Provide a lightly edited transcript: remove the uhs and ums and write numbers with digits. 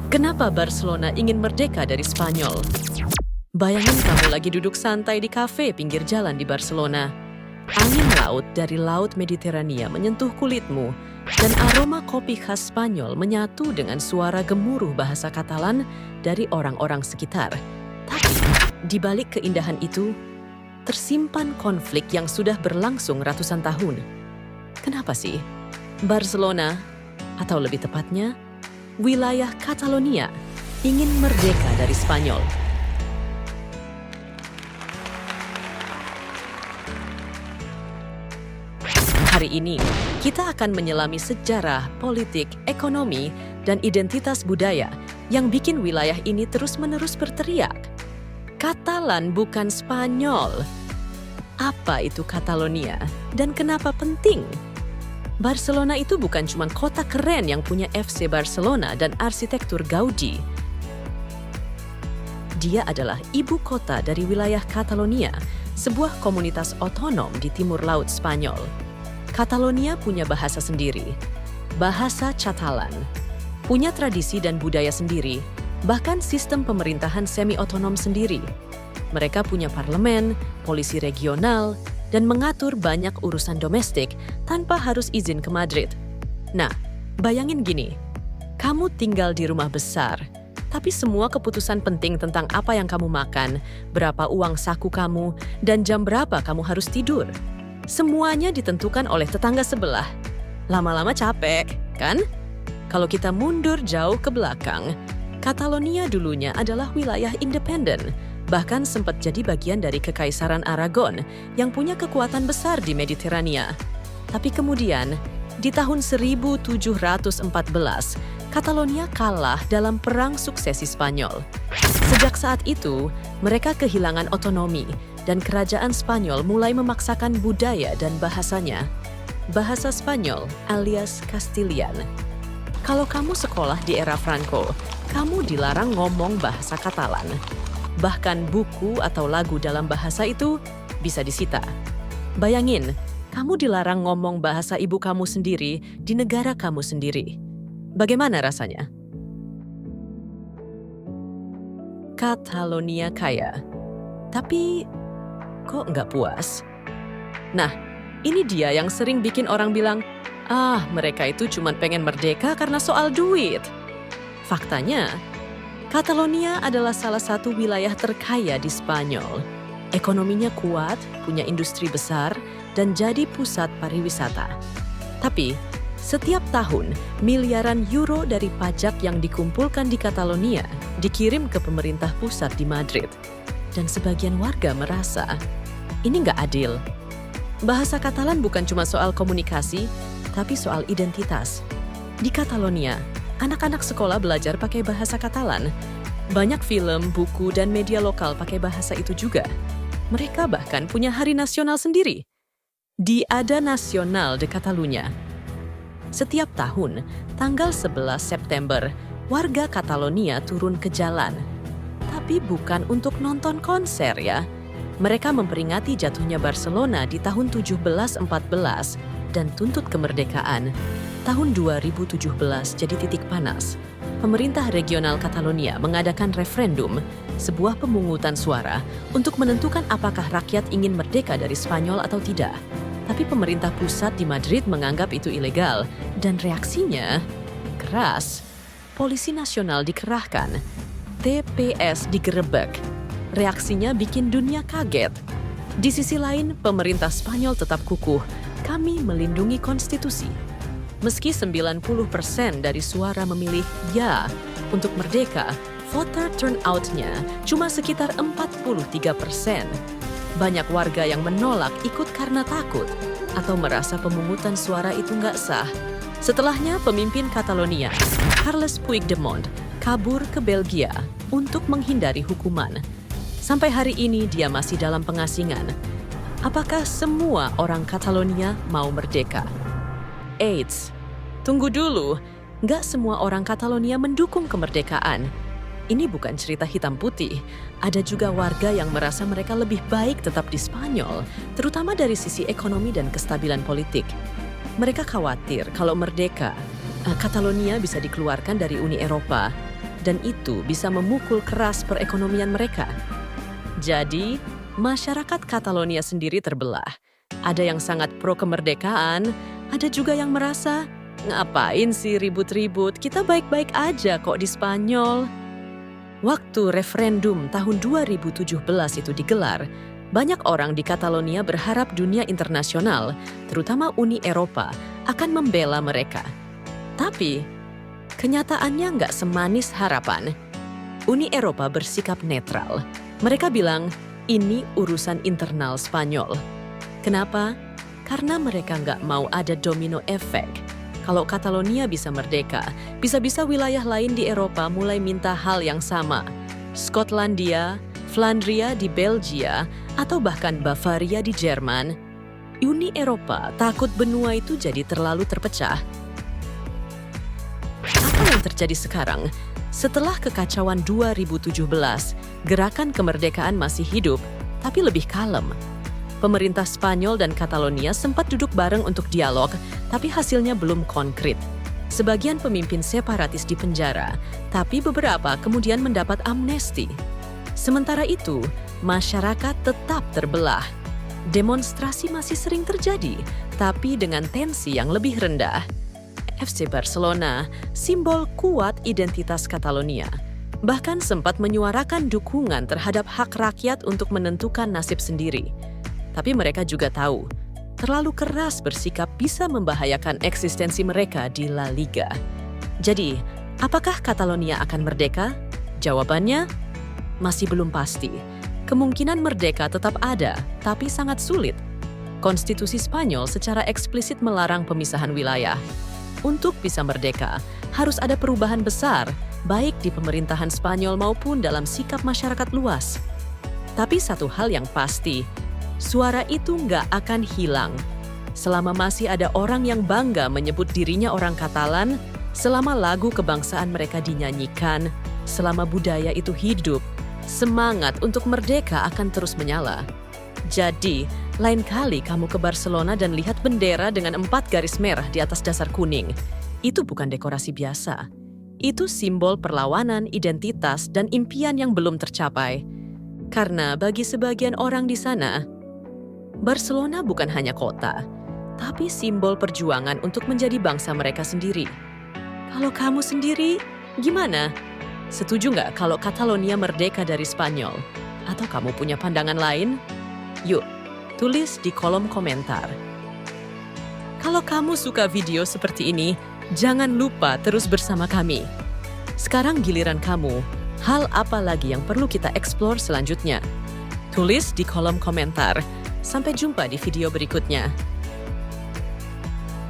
Kenapa Barcelona ingin merdeka dari Spanyol? Bayangin kamu lagi duduk santai di kafe pinggir jalan di Barcelona. Angin laut dari Laut Mediterania menyentuh kulitmu, dan aroma kopi khas Spanyol menyatu dengan suara gemuruh bahasa Katalan dari orang-orang sekitar. Tapi, di balik keindahan itu, tersimpan konflik yang sudah berlangsung ratusan tahun. Kenapa sih? Barcelona, atau lebih tepatnya, wilayah Catalonia, ingin merdeka dari Spanyol. Hari ini, kita akan menyelami sejarah, politik, ekonomi, dan identitas budaya yang bikin wilayah ini terus-menerus berteriak. Katalan bukan Spanyol. Apa itu Catalonia dan kenapa penting? Barcelona itu bukan cuma kota keren yang punya FC Barcelona dan arsitektur Gaudi. Dia adalah ibu kota dari wilayah Catalonia, sebuah komunitas otonom di timur laut Spanyol. Catalonia punya bahasa sendiri, bahasa Catalan, punya tradisi dan budaya sendiri, bahkan sistem pemerintahan semi-otonom sendiri. Mereka punya parlemen, polisi regional, dan mengatur banyak urusan domestik tanpa harus izin ke Madrid. Nah, bayangin gini, kamu tinggal di rumah besar, tapi semua keputusan penting tentang apa yang kamu makan, berapa uang saku kamu, dan jam berapa kamu harus tidur. Semuanya ditentukan oleh tetangga sebelah. Lama-lama capek, kan? Kalau kita mundur jauh ke belakang, Catalonia dulunya adalah wilayah independen, bahkan sempat jadi bagian dari Kekaisaran Aragon yang punya kekuatan besar di Mediterania. Tapi kemudian, di tahun 1714, Catalonia kalah dalam Perang Suksesi Spanyol. Sejak saat itu, mereka kehilangan otonomi dan kerajaan Spanyol mulai memaksakan budaya dan bahasanya. Bahasa Spanyol alias Castilian. Kalau kamu sekolah di era Franco, kamu dilarang ngomong bahasa Katalan. Bahkan buku atau lagu dalam bahasa itu bisa disita. Bayangin, kamu dilarang ngomong bahasa ibu kamu sendiri di negara kamu sendiri. Bagaimana rasanya? Catalonia kaya, tapi kok nggak puas? Nah, ini dia yang sering bikin orang bilang, mereka itu cuma pengen merdeka karena soal duit. Faktanya, Catalonia adalah salah satu wilayah terkaya di Spanyol. Ekonominya kuat, punya industri besar, dan jadi pusat pariwisata. Tapi, setiap tahun, miliaran euro dari pajak yang dikumpulkan di Catalonia dikirim ke pemerintah pusat di Madrid. Dan sebagian warga merasa, ini nggak adil. Bahasa Katalan bukan cuma soal komunikasi, tapi soal identitas. Di Catalonia, anak-anak sekolah belajar pakai bahasa Katalan. Banyak film, buku, dan media lokal pakai bahasa itu juga. Mereka bahkan punya hari nasional sendiri. Diada Nasional de Catalunya. Setiap tahun, tanggal 11 September, warga Catalonia turun ke jalan. Tapi bukan untuk nonton konser ya. Mereka memperingati jatuhnya Barcelona di tahun 1714 dan tuntut kemerdekaan. Tahun 2017 jadi titik panas. Pemerintah regional Catalonia mengadakan referendum, sebuah pemungutan suara untuk menentukan apakah rakyat ingin merdeka dari Spanyol atau tidak. Tapi pemerintah pusat di Madrid menganggap itu ilegal dan reaksinya keras. Polisi nasional dikerahkan, TPS digerebek. Reaksinya bikin dunia kaget. Di sisi lain, pemerintah Spanyol tetap kukuh, kami melindungi konstitusi. Meski 90% dari suara memilih ya untuk merdeka, voter turnout-nya cuma sekitar 43%. Banyak warga yang menolak ikut karena takut atau merasa pemungutan suara itu nggak sah. Setelahnya, pemimpin Catalonia, Carles Puigdemont, kabur ke Belgia untuk menghindari hukuman. Sampai hari ini dia masih dalam pengasingan. Apakah semua orang Catalonia mau merdeka? Eits, tunggu dulu. Nggak semua orang Catalonia mendukung kemerdekaan. Ini bukan cerita hitam putih. Ada juga warga yang merasa mereka lebih baik tetap di Spanyol, terutama dari sisi ekonomi dan kestabilan politik. Mereka khawatir kalau merdeka, Catalonia bisa dikeluarkan dari Uni Eropa. dan itu bisa memukul keras perekonomian mereka. Jadi, masyarakat Catalonia sendiri terbelah. Ada yang sangat pro kemerdekaan, ada juga yang merasa, ngapain sih ribut-ribut, kita baik-baik aja kok di Spanyol. Waktu referendum tahun 2017 itu digelar, banyak orang di Catalonia berharap dunia internasional, terutama Uni Eropa, akan membela mereka. Tapi, kenyataannya nggak semanis harapan. Uni Eropa bersikap netral. Mereka bilang, ini urusan internal Spanyol. Kenapa? Karena mereka nggak mau ada domino efek. Kalau Catalonia bisa merdeka, bisa-bisa wilayah lain di Eropa mulai minta hal yang sama. Skotlandia, Flandria di Belgia, atau bahkan Bavaria di Jerman. Uni Eropa takut benua itu jadi terlalu terpecah. Apa yang terjadi sekarang? Setelah kekacauan 2017, gerakan kemerdekaan masih hidup, tapi lebih kalem. Pemerintah Spanyol dan Catalonia sempat duduk bareng untuk dialog, tapi hasilnya belum konkret. Sebagian pemimpin separatis dipenjara, tapi beberapa kemudian mendapat amnesti. Sementara itu, masyarakat tetap terbelah. Demonstrasi masih sering terjadi, tapi dengan tensi yang lebih rendah. FC Barcelona, simbol kuat identitas Catalonia, bahkan sempat menyuarakan dukungan terhadap hak rakyat untuk menentukan nasib sendiri. Tapi mereka juga tahu, terlalu keras bersikap bisa membahayakan eksistensi mereka di La Liga. Jadi, apakah Catalonia akan merdeka? Jawabannya, masih belum pasti. Kemungkinan merdeka tetap ada, tapi sangat sulit. Konstitusi Spanyol secara eksplisit melarang pemisahan wilayah. Untuk bisa merdeka, harus ada perubahan besar, baik di pemerintahan Spanyol maupun dalam sikap masyarakat luas. Tapi satu hal yang pasti, suara itu nggak akan hilang. Selama masih ada orang yang bangga menyebut dirinya orang Katalan, selama lagu kebangsaan mereka dinyanyikan, selama budaya itu hidup, semangat untuk merdeka akan terus menyala. Jadi, lain kali kamu ke Barcelona dan lihat bendera dengan 4 garis merah di atas dasar kuning, itu bukan dekorasi biasa. Itu simbol perlawanan, identitas, dan impian yang belum tercapai. Karena bagi sebagian orang di sana, Barcelona bukan hanya kota, tapi simbol perjuangan untuk menjadi bangsa mereka sendiri. Kalau kamu sendiri, gimana? Setuju nggak kalau Catalonia merdeka dari Spanyol? Atau kamu punya pandangan lain? Yuk, tulis di kolom komentar. Kalau kamu suka video seperti ini, jangan lupa terus bersama kami. Sekarang giliran kamu, hal apa lagi yang perlu kita eksplor selanjutnya? Tulis di kolom komentar. Sampai jumpa di video berikutnya.